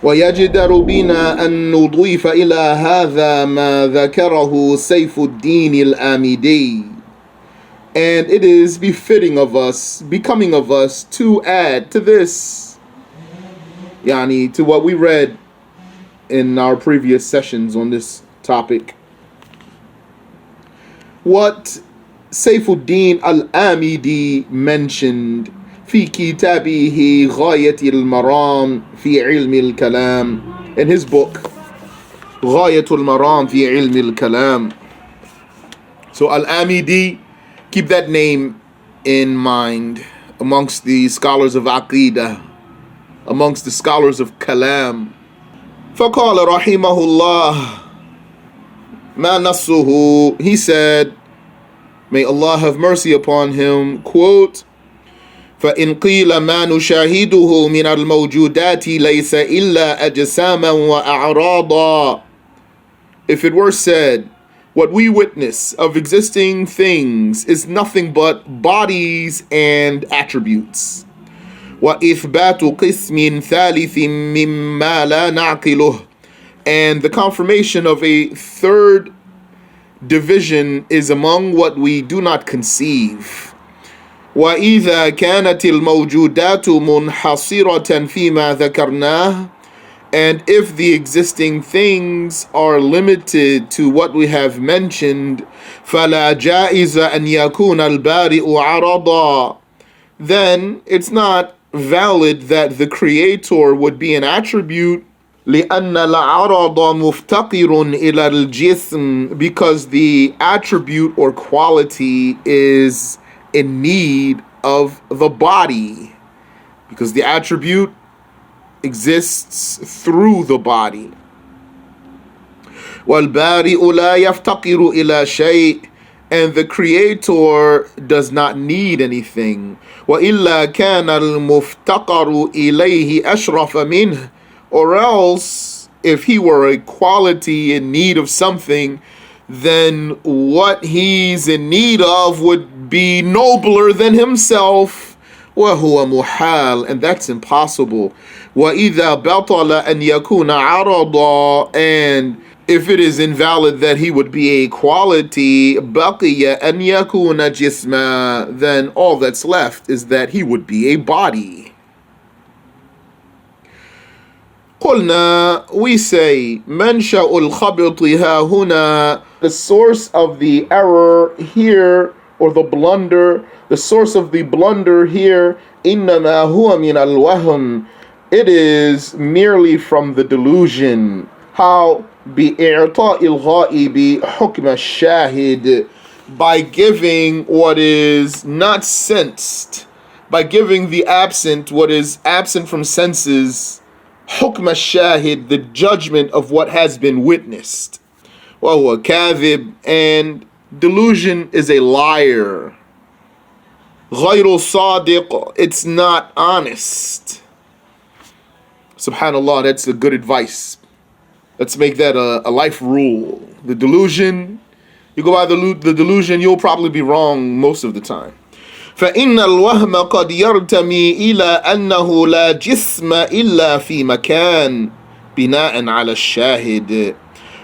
ويجدر بنا أن نضيف إلى هذا ما ذكره سيف الدين الآمدي. And it is befitting of us, becoming of us, to add to this, to what we read in our previous sessions on this topic, what Sayfuddin Al-Aamidiyy mentioned في كتابه غاية المرام في علم الكلام, in his book غاية المرام في علم الكلام. So Al-Aamidiyy, keep that name in mind amongst the scholars of Aqidah, amongst the scholars of Kalam. فقال رحمه الله ما نصه, he said, may Allah have mercy upon him, quote, فإن قيل ما نشاهده من الموجودات ليس إلا أجساما وأعراضا. If it were said, what we witness of existing things is nothing but bodies and attributes. وإثبات قسم ثالث مما لا نعقله. And the confirmation of a third division is among what we do not conceive. وإذا كانت الموجودات منحصرة فيما ذكرناه, and if the existing things are limited to what we have mentioned, فلا جائز أن يكون البارئ عرضا, then it's not valid that the creator would be an attribute, لأن العرض مفتقر إلى الجسم, because the attribute or quality is in need of the body, because the attribute exists through the body. وَالْبَارِئُ لَا يَفْتَقِرُ إِلَى شَيْءٍ, and the creator does not need anything. وَإِلَّا كَانَ الْمُفْتَقَرُ إِلَيْهِ أَشْرَفَ مِنْهُ, or else if he were a quality in need of something, then what he's in need of would be nobler than himself. وَهُوَ مُحَالٌ, and that's impossible. وَإِذَا بَطَلَ أَنْ يَكُونَ عَرَضًا, and if it is invalid that he would be a quality, بَقِيَ أَنْ يَكُونَ جِسْمًا, then all that's left is that he would be a body. قلنا, we say, منشأ الخبط ها هنا, the source of the error here, or the blunder, the source of the blunder here, إنما هو من الوهم, it is merely from the delusion. How? بإعطاء الغائب حكم الشاهد, by giving what is not sensed, by giving the absent what is absent from senses, حكم الشاهد, the judgment of what has been witnessed. وهو كاذب, and delusion is a liar. غير صادق, it's not honest. Subhanallah, that's a good advice. Let's make that a life rule. The delusion, you go by the delusion, you'll probably be wrong most of the time. فإن الوهم قد يرتمي إلى أنه لا جسم إلا في مكان بناء على الشاهد.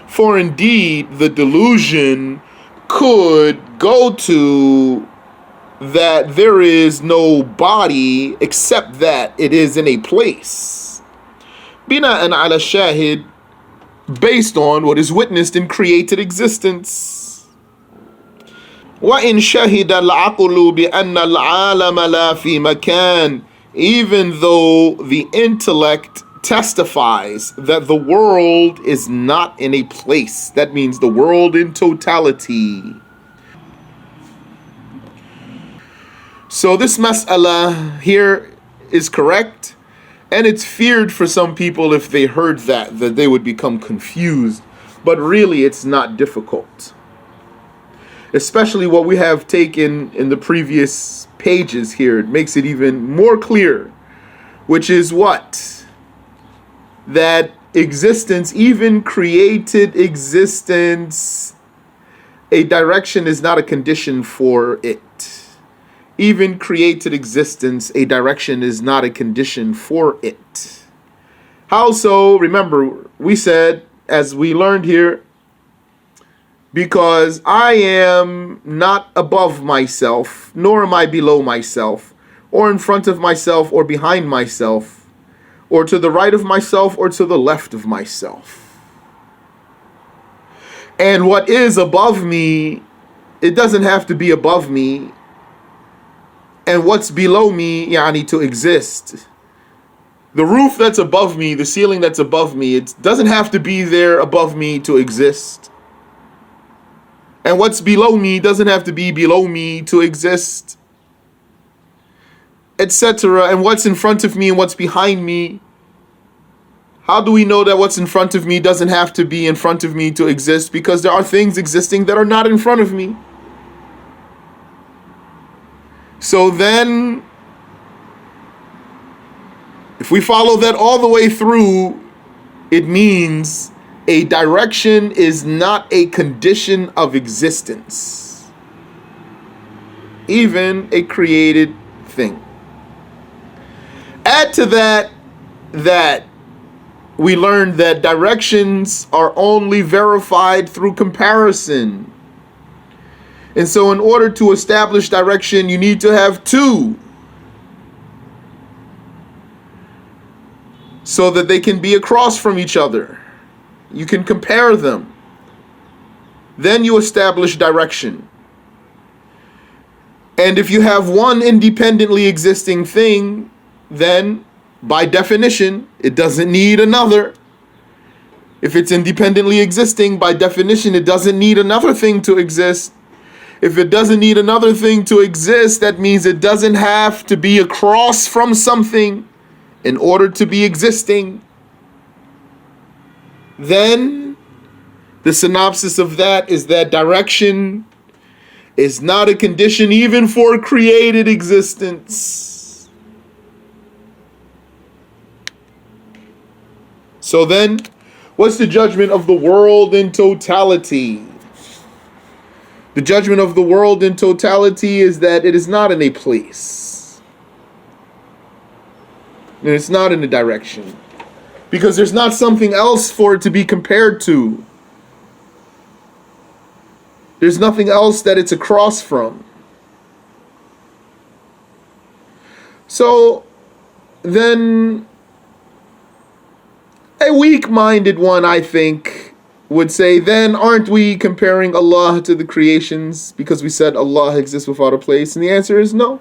For indeed, the delusion could go to that there is no body except that it is in a place. بناء على الشاهد, based on what is witnessed in created existence. وَإِنْ شَهِدَ الْعَقْلُ بِأَنَّ الْعَالَمَ لَا فِي مَكَانٍ, even though the intellect testifies that the world is not in a place. That means the world in totality. So this mas'ala here is correct, and it's feared for some people if they heard that they would become confused. But really it's not difficult. Especially what we have taken in the previous pages here. It makes it even more clear. Which is what? That existence, even created existence, a direction is not a condition for it. Even created existence, a direction is not a condition for it. How so? Remember, we said, as we learned here, because I am not above myself, nor am I below myself, or in front of myself, or behind myself, or to the right of myself, or to the left of myself. And what is above me, it doesn't have to be above me. And what's below me, yani, to exist. The roof that's above me, the ceiling that's above me, it doesn't have to be there above me to exist. And what's below me doesn't have to be below me to exist, etc. And what's in front of me and what's behind me, how do we know that what's in front of me doesn't have to be in front of me to exist? Because there are things existing that are not in front of me. So then, if we follow that all the way through, it means a direction is not a condition of existence, even a created thing. Add to that we learned that directions are only verified through comparison. And so in order to establish direction, you need to have two, so that they can be across from each other. You can compare them. Then you establish direction. And if you have one independently existing thing, then by definition, it doesn't need another. If it's independently existing, by definition, it doesn't need another thing to exist. If it doesn't need another thing to exist, that means it doesn't have to be across from something in order to be existing. Then the synopsis of that is that direction is not a condition even for created existence. So then, what's the judgment of the world in totality? The judgment of the world in totality is that it is not in a place. And it's not in a direction. Because there's not something else for it to be compared to. There's nothing else that it's across from. So then, a weak-minded one, I think, would say, then aren't we comparing Allah to the creations because we said Allah exists without a place? And the answer is no.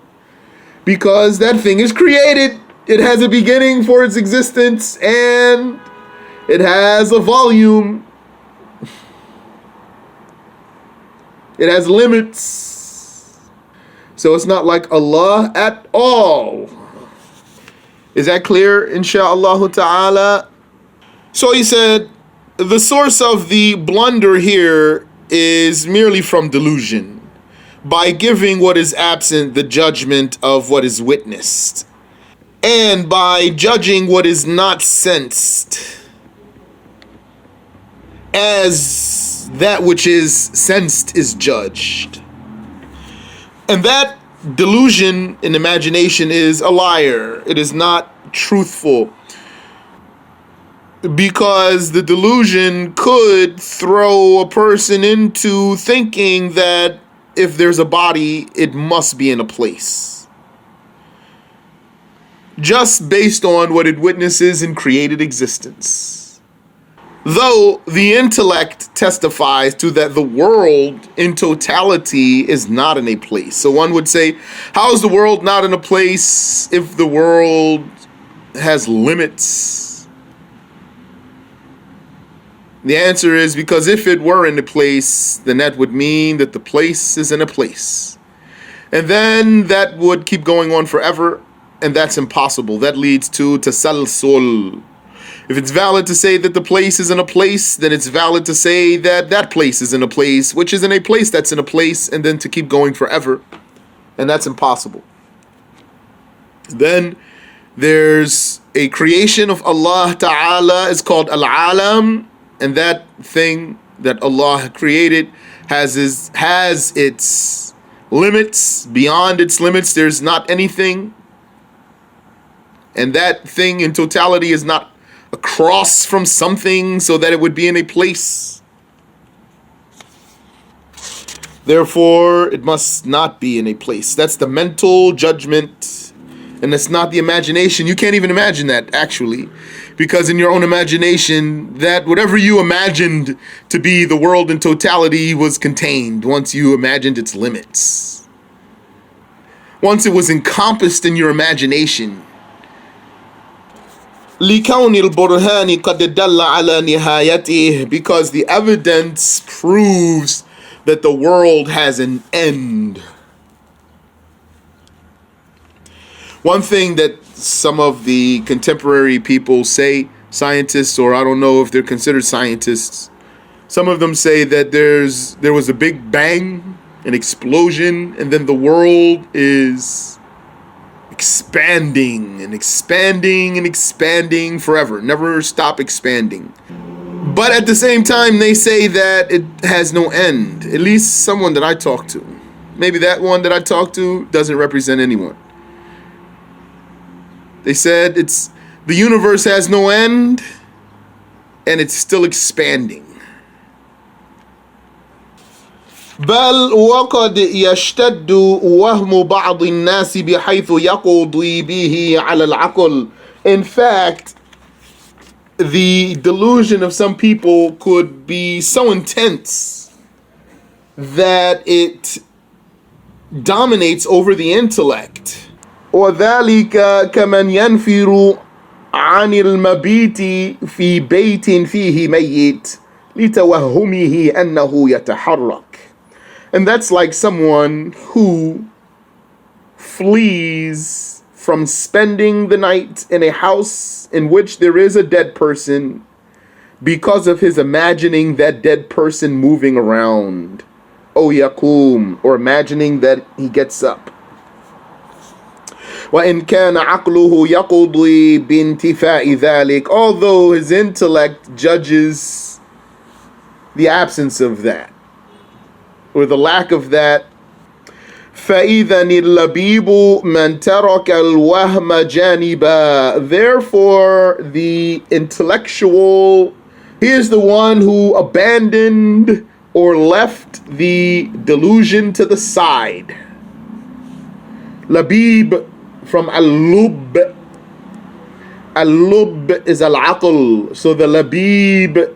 Because that thing is created. It has a beginning for its existence, and it has a volume. It has limits. So it's not like Allah at all. Is that clear, insha'Allah ta'ala? So he said, the source of the blunder here is merely from delusion, by giving what is absent the judgment of what is witnessed, and by judging what is not sensed as that which is sensed is judged. And that delusion in imagination is a liar. It is not truthful. Because the delusion could throw a person into thinking that if there's a body, it must be in a place. Just based on what it witnesses in created existence. Though the intellect testifies to that the world in totality is not in a place. So one would say, how is the world not in a place if the world has limits? The answer is because if it were in a place, then that would mean that the place is in a place. And then that would keep going on forever, and that's impossible. That leads to tasalsul. If it's valid to say that the place is in a place, then it's valid to say that that place is in a place, which is in a place that's in a place, and then to keep going forever. And that's impossible. Then there's a creation of Allah Ta'ala. It's called Al-Alam. And that thing that Allah created has its limits. Beyond its limits, there's not anything. And that thing in totality is not across from something so that it would be in a place. Therefore, it must not be in a place. That's the mental judgment, and it's not the imagination. You can't even imagine that, actually, because in your own imagination, that whatever you imagined to be the world in totality was contained once you imagined its limits. Once it was encompassed in your imagination. لِكَوْنِ الْبُرْهَانِ قَدْ دَلَّ عَلَى نِهَايَتِهِ, because the evidence proves that the world has an end. One thing that some of the contemporary people say, scientists, or I don't know if they're considered scientists, some of them say that there was a big bang, an explosion, and then the world is expanding and expanding and expanding forever, never stop expanding. But at the same time, they say that it has no end. At least someone that I talk to. Maybe that one that I talk to doesn't represent anyone. They said the universe has no end and it's still expanding. بل وقد يشتد وهم بعض الناس بحيث يقضي به على العقل. In fact, the delusion of some people could be so intense that it dominates over the intellect. وذلك كمن ينفر عن المبيت في بيت فيه ميت لتوهمه أنه يتحرك. And that's like someone who flees from spending the night in a house in which there is a dead person because of his imagining that dead person moving around. O yakum, or imagining that he gets up. وَإِنْ كَانَ عَقْلُهُ يَقُضِي بِانْتِفَاءِ ذَلِكَ, although his intellect judges the absence of that, or the lack of that. فَإِذَنِ اللَّبِيبُ مَنْ تَرَكَ الْوَهْمَ جَانِبًا, therefore the intellectual, he is the one who abandoned or left the delusion to the side. Labib from al-lub. Al-lub is al-aql, so the labib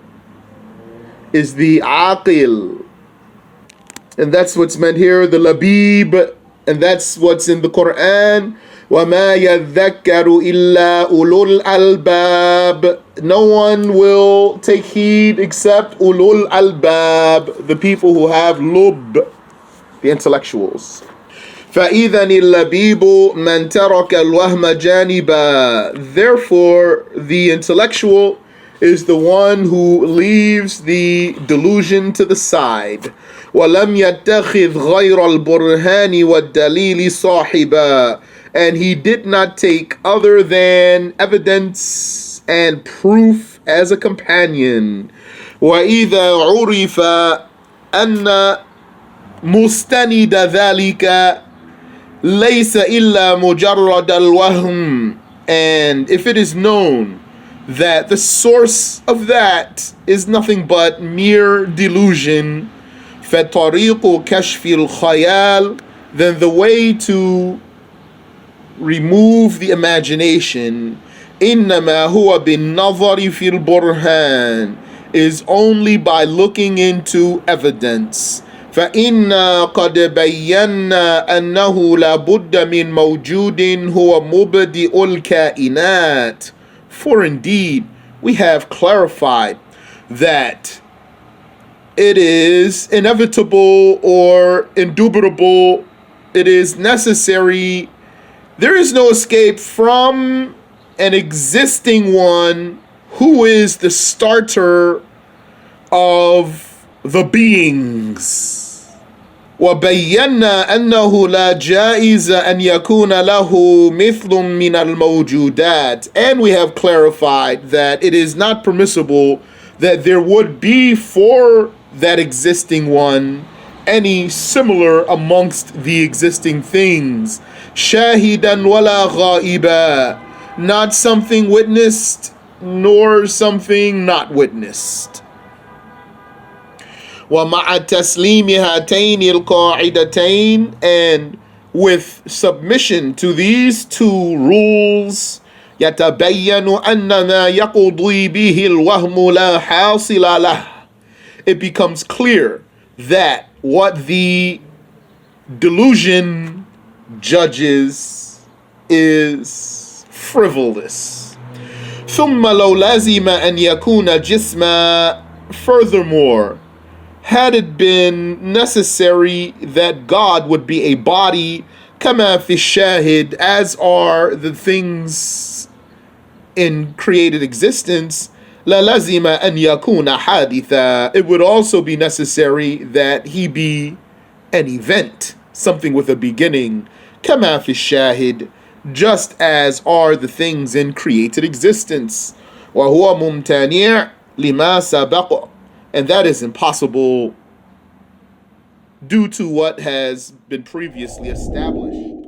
is the aqil. And that's what's meant here, the labib, and that's what's in the Quran. وَمَا يَذَّكَّرُ إِلَّا أُولُو الْأَلْبَابِ, no one will take heed except ulul albab, the people who have lub, the intellectuals. فَإِذَنِ اللَّبِيبُ مَنْ تَرَكَ الْوَهْمَ جَانِبًا, therefore the intellectual is the one who leaves the delusion to the side. وَلَمْ يَتَّخِذْ غَيْرَ الْبُرْهَانِ وَالدَّلِيلِ صَاحِبًا, and he did not take other than evidence and proof as a companion. وَإِذَا عُرِفَ أَنَّ مُسْتَنِدَ ذَلِكَ لَيْسَ إِلَّا مُجَرَّدَ الْوَهْمِ, and if it is known that the source of that is nothing but mere delusion, فَطَرِيقُ كَشْفِ الْخَيَالِ, then the way to remove the imagination, إِنَّمَا هُوَ بِالنَّظَرِ فِي الْبُرْهَانِ, is only by looking into evidence. فَإِنَّا قَدْ بَيَّنَّا أَنَّهُ لَا بُدَّ مِنْ مَوْجُودٍ هُوَ مُبْدِئُ الْكَائِنَاتِ, for indeed we have clarified that it is inevitable or indubitable, it is necessary, there is no escape from an existing one who is the starter of the beings. وَبَيَّنَّا أَنَّهُ لَا جَائِزَ أَنْ يَكُونَ لَهُ مِثْلٌ مِنَ الْمَوْجُودَاتِ, and we have clarified that it is not permissible that there would be for that existing one any similar amongst the existing things. شَاهِدًا وَلَا غَائِبًا, not something witnessed, nor something not witnessed. ومع تسليم هاتين القاعدتين, and with submission to these two rules, يتبين أن ما يقضي به الوهم لا حاصل له. It becomes clear that what the delusion judges is frivolous. ثم لو لازم أن يكون جسما, furthermore, had it been necessary that God would be a body, كما في الشاهد, as are the things in created existence, للزم أن يكون حادثا, it would also be necessary that he be an event, something with a beginning, كما في الشاهد, just as are the things in created existence. وهو ممتنع لما سبق, and that is impossible due to what has been previously established.